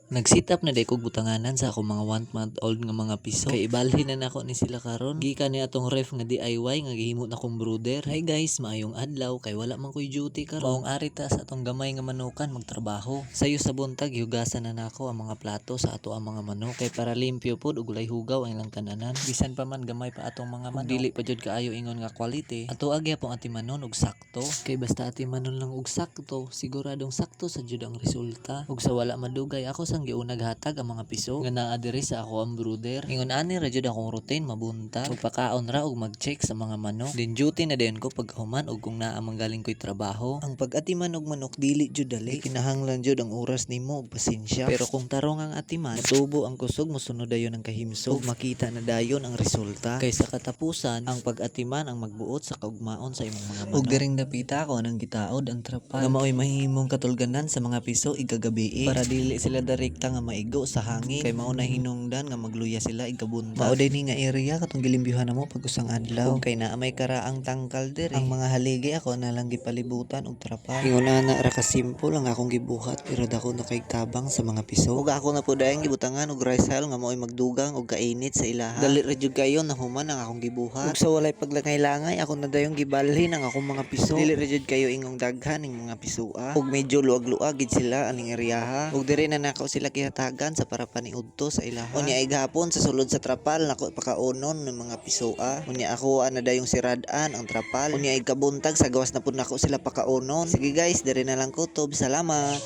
Nag-sit up na day kog butanganan sa ako mga 1 month old nga mga piso. Kay ibalhin na nako ni sila karon. Gikan ni atong ref nga DIY nga gihimo na kong brooder. Hi guys, maayong adlaw kay wala man koy duty karon. Maong ari ta sa atong gamay nga manukan magtrabaho. Sayo sa buntag hiugasan na nako ang mga plato sa ato ang mga manok kay para limpyo pod ug walay hugaw ang ilang kananan. Bisan pa man gamay pa atong mga manok. Dili pa jud kaayo ingon nga quality. Ato agya pong atimanon og sakto. Kay basta atimanon lang og sakto, siguradong sakto sa jud ang resulta. Ug sa wala madugay ako sang giunag hatag ang mga piso nga naa diri sa ako ang brooder. Ingon ani ra jud akong routine mabunta ug pakaon ra ug mag-check sa mga manok. Din duty na dayon ko paghuman ug kung naa manggaling ko'y trabaho. Ang pag-atiman og manok dili jud dali. Kinahanglan jud ang oras nimo ug pasensya. Pero kung tarong ang atiman, tubo ang kusog mosunod dayon ang kahimsog ug makita na dayon ang resulta. Kay sa katapusan, ang pag-atiman ang magbuot sa kaugmaon sa imong mga manok. Ug diring dapita ko nang gitaod ang trapal. Nga mao'y mahimong katulganan sa mga piso igagabi para dili sila direkta nga maigo sa hangin kay mao na hinungdan nga magluya sila igabunta. Mao ni nga area katong gilimbyohan namo pag usang adlaw. Kay naa may karaang tangkal diri. Ang mga haligi ako na lang gipalibutan og trapal. Ingon na ra ka simple ang akong gibuhat pero dako na kay tabang sa mga piso. Ug ako na pud dayon gibutangan og rice hull nga mao'y magdugang og kainit sa ilaha. Dali ra jud kayo nahuman ang akong gibuhat. Ug sa walay paglangay-langay ako na dayon gibalhin ang akong mga piso. Dili ra jud kayo ingong daghan ning mga pisua. Ug medyo luag-luag gid sila aning eriyaha. Ug diri na nako sila kihatagan sa para paniudto sa ilaha. Unya ay gahapon sa sulod sa trapal nako pakaunon ng mga pisua. Unya ako ana dayong siradan ang trapal. Unya ay kabuntag sa gawas na pud nako sila pakaunon. Sige guys, diri na lang kutob. Salamat.